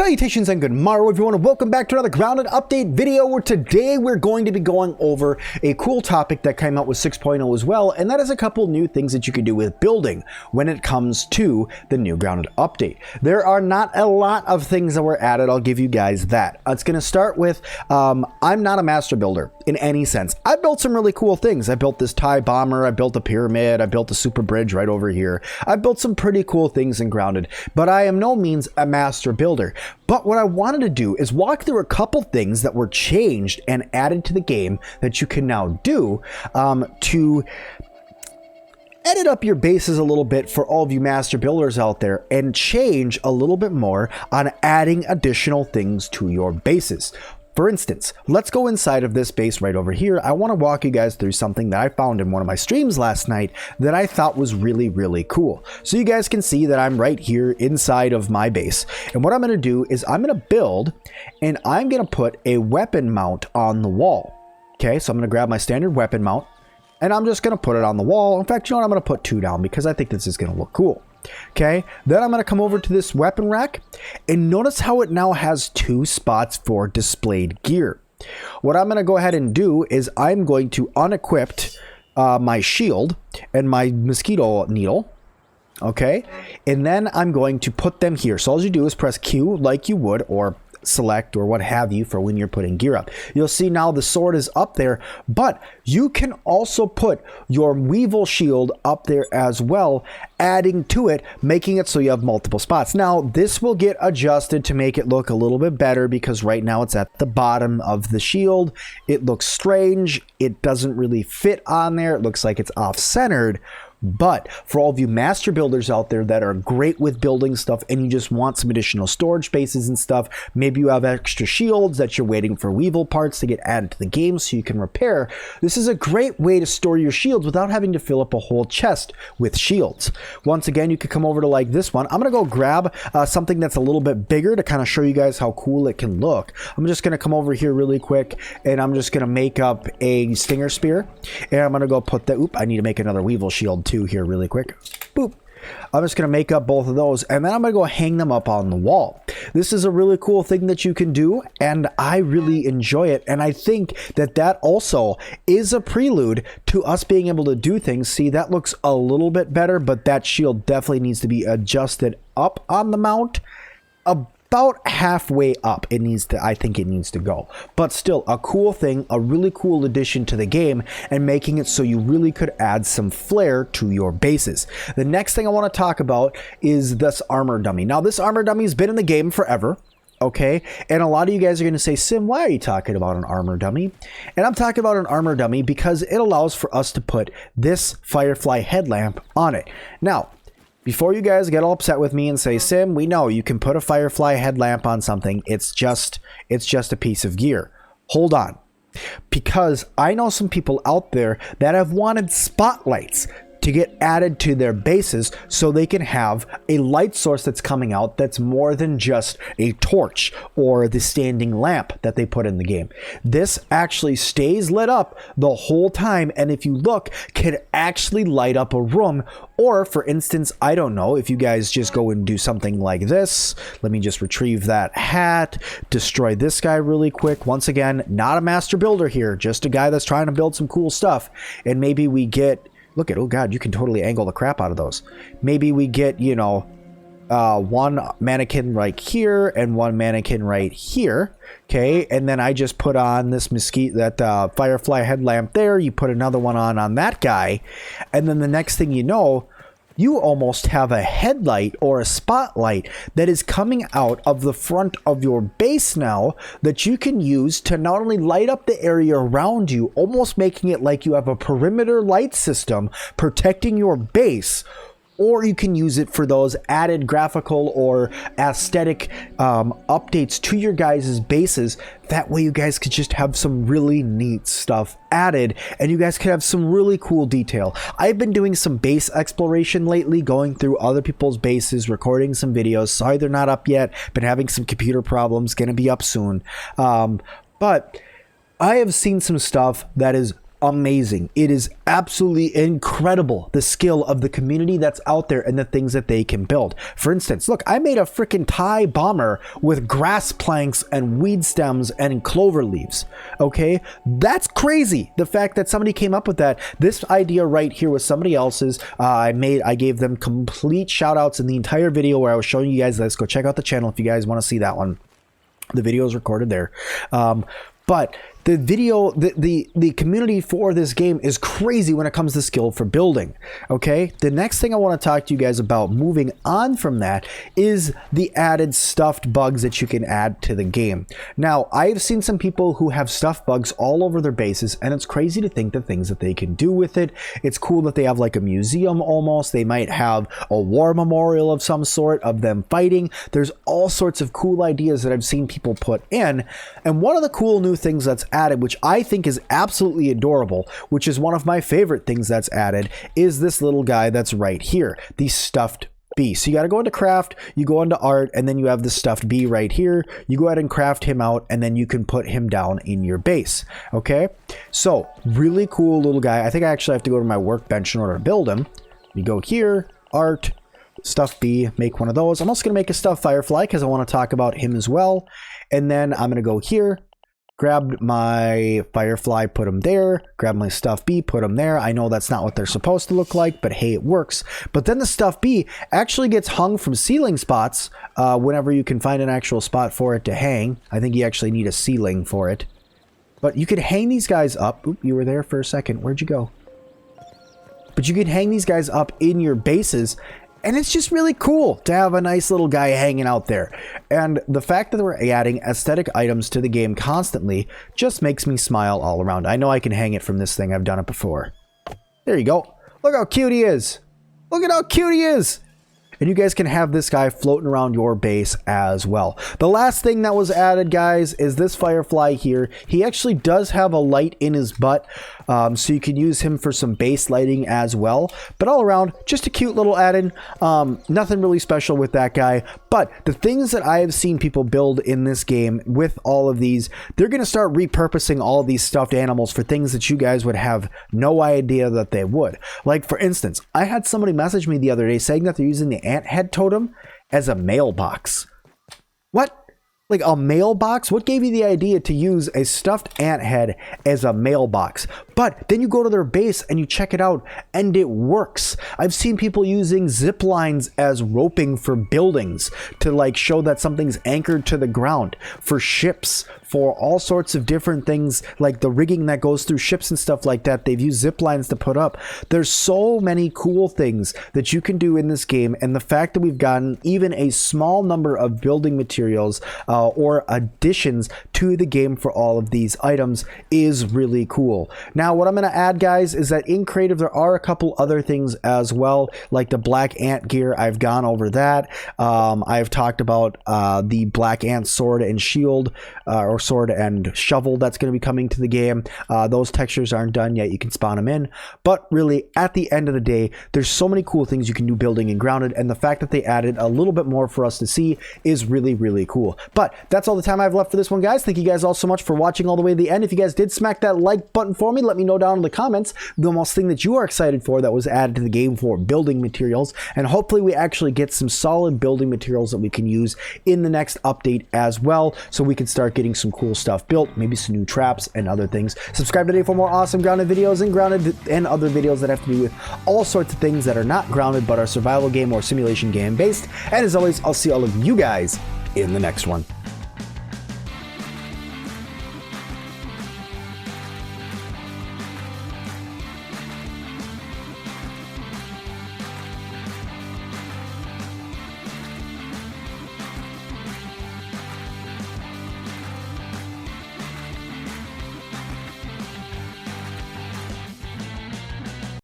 Salutations and good morrow everyone, and welcome back to another grounded update video where today we're going to be going over a cool topic that came out with 6.0 as well, and that is a couple new things that you can do with building when it comes to the new grounded update. There are not a lot of things that were added, I'll give you guys that. It's going to start with, I'm not a master builder in any sense. I built some really cool things. I built this TIE bomber, I built a pyramid, I built a super bridge right over here. I built some pretty cool things in grounded, but I am no means a master builder. But what I wanted to do is walk through a couple things that were changed and added to the game that you can now do to edit up your bases a little bit for all of you master builders out there and change a little bit more on adding additional things to your bases. For instance, let's go inside of this base right over here. I want to walk you guys through something that I found in one of my streams last night that I thought was really, really cool. So you guys can see that I'm right here inside of my base. And what I'm going to do is I'm going to build and I'm going to put a weapon mount on the wall. Okay, so I'm going to grab my standard weapon mount and I'm just going to put it on the wall. In fact, you know what? I'm going to put two down because I think this is going to look cool. Okay, then I'm going to come over to this weapon rack and notice how it now has two spots for displayed gear. What I'm going to go ahead and do is I'm going to unequip my shield and my mosquito needle. Okay, and then I'm going to put them here. So all you do is press Q like you would, or select or what have you for when you're putting gear up. You'll see now the sword is up there, but you can also put your Weevil shield up there as well, adding to it, making it so you have multiple spots. Now this will get adjusted to make it look a little bit better because right now it's at the bottom of the shield. It looks strange. It doesn't really fit on there. It looks like it's off-centered. But for all of you master builders out there that are great with building stuff and you just want some additional storage spaces and stuff, maybe you have extra shields that you're waiting for Weevil parts to get added to the game so you can repair, this is a great way to store your shields without having to fill up a whole chest with shields. Once again, you could come over to like this one. I'm going to go grab something that's a little bit bigger to kind of show you guys how cool it can look. I'm just going to come over here really quick and I'm just going to make up a stinger spear and I'm going to go put that, I need to make another Weevil shield too here really quick. Boop. I'm just going to make up both of those and then I'm going to go hang them up on the wall. This is a really cool thing that you can do and I really enjoy it, and I think that that also is a prelude to us being able to do things. See, that looks a little bit better, but that shield definitely needs to be adjusted up on the mount about halfway up. It needs to, I think it needs to go, but still a cool thing, a really cool addition to the game and making it so you really could add some flair to your bases. The next thing I want to talk about is this armor dummy. Now this armor dummy has been in the game forever. Okay, and a lot of you guys are going to say, Sim, why are you talking about an armor dummy? And I'm talking about an armor dummy because it allows for us to put this Firefly Headlamp on it. Now, before you guys get all upset with me and say, Sim, we know you can put a Firefly Headlamp on something. It's just a piece of gear. Hold on. Because I know some people out there that have wanted spotlights to get added to their bases so they can have a light source that's coming out that's more than just a torch or the standing lamp that they put in the game. This actually stays lit up the whole time, and if you look, can actually light up a room. Or for instance, I don't know, if you guys just go and do something like this, let me just retrieve that hat, destroy this guy really quick. Once again, not a master builder here, just a guy that's trying to build some cool stuff, and maybe we get, look at, oh god, you can totally angle the crap out of those. Maybe we get, you know, one mannequin right here and one mannequin right here. Okay, and then I just put on this Firefly Headlamp there. You put another one on that guy, and then the next thing you know, you almost have a headlight or a spotlight that is coming out of the front of your base now that you can use to not only light up the area around you, almost making it like you have a perimeter light system protecting your base, or you can use it for those added graphical or aesthetic updates to your guys' bases. That way you guys could just have some really neat stuff added and you guys could have some really cool detail. I've been doing some base exploration lately, going through other people's bases, recording some videos. Sorry they're not up yet. Been having some computer problems, gonna be up soon. But I have seen some stuff that is amazing. It is absolutely incredible, the skill of the community that's out there and the things that they can build. For instance, look, I made a freaking TIE bomber with grass planks and weed stems and clover leaves. Okay, that's crazy. The fact that somebody came up with that. This idea right here was somebody else's. I gave them complete shout outs in the entire video where I was showing you guys this. Go check out the channel if you guys want to see that one. The video is recorded there. But the video, the community for this game is crazy when it comes to skill for building. Okay, the next thing I want to talk to you guys about moving on from that is the added stuffed bugs that you can add to the game. Now, I've seen some people who have stuffed bugs all over their bases, and it's crazy to think the things that they can do with it. It's cool that they have like a museum almost. They might have a war memorial of some sort of them fighting. There's all sorts of cool ideas that I've seen people put in, and one of the cool new things that's added, which I think is absolutely adorable, which is one of my favorite things that's added, is this little guy that's right here, the stuffed bee. So you got to go into craft, you go into art, and then you have the stuffed bee right here. You go ahead and craft him out, and then you can put him down in your base. Okay, so really cool little guy. I think I actually have to go to my workbench in order to build him. You go here, art, stuffed bee, make one of those. I'm also going to make a stuffed firefly because I want to talk about him as well. And then I'm going to go here, grab my firefly, put them there, grab my stuffed bee, put them there. I know that's not what they're supposed to look like, but hey, it works. But then the stuffed bee actually gets hung from ceiling spots whenever you can find an actual spot for it to hang. I think you actually need a ceiling for it. But you could hang these guys up. Oop, you were there for a second. Where'd you go? But you could hang these guys up in your bases, and it's just really cool to have a nice little guy hanging out there. And the fact that we're adding aesthetic items to the game constantly just makes me smile all around. I know I can hang it from this thing. I've done it before. There you go. Look how cute he is. Look at how cute he is. And you guys can have this guy floating around your base as well. The last thing that was added, guys, is this firefly here. He actually does have a light in his butt, so you can use him for some base lighting as well. But all around, just a cute little add-in. Nothing really special with that guy. But the things that I have seen people build in this game with all of these, they're going to start repurposing all of these stuffed animals for things that you guys would have no idea that they would. Like, for instance, I had somebody message me the other day saying that they're using the ant head totem as a mailbox. What? Like a mailbox? What gave you the idea to use a stuffed ant head as a mailbox? But then you go to their base and you check it out and it works. I've seen people using zip lines as roping for buildings to like show that something's anchored to the ground, for ships, for all sorts of different things, like the rigging that goes through ships and stuff like that. They've used zip lines to put up. There's so many cool things that you can do in this game, and the fact that we've gotten even a small number of building materials or additions to the game for all of these items is really cool. Now, what I'm going to add, guys, is that in creative there are a couple other things as well, like the black ant gear. I've gone over that. I've talked about the black ant sword and shield, or sword and shovel that's going to be coming to the game. Those textures aren't done yet. You can spawn them in, but really at the end of the day, there's so many cool things you can do building in Grounded, and the fact that they added a little bit more for us to see is really, really cool. But that's all the time I have left for this one, guys. Thank you guys all so much for watching all the way to the end. If you guys did smack that like button for me, let me know down in the comments the most thing that you are excited for that was added to the game for building materials, and hopefully we actually get some solid building materials that we can use in the next update as well, so we can start getting some cool stuff built, maybe some new traps and other things. Subscribe today for more awesome Grounded videos and other videos that have to do with all sorts of things that are not Grounded but are survival game or simulation game based. And as always, I'll see all of you guys in the next one.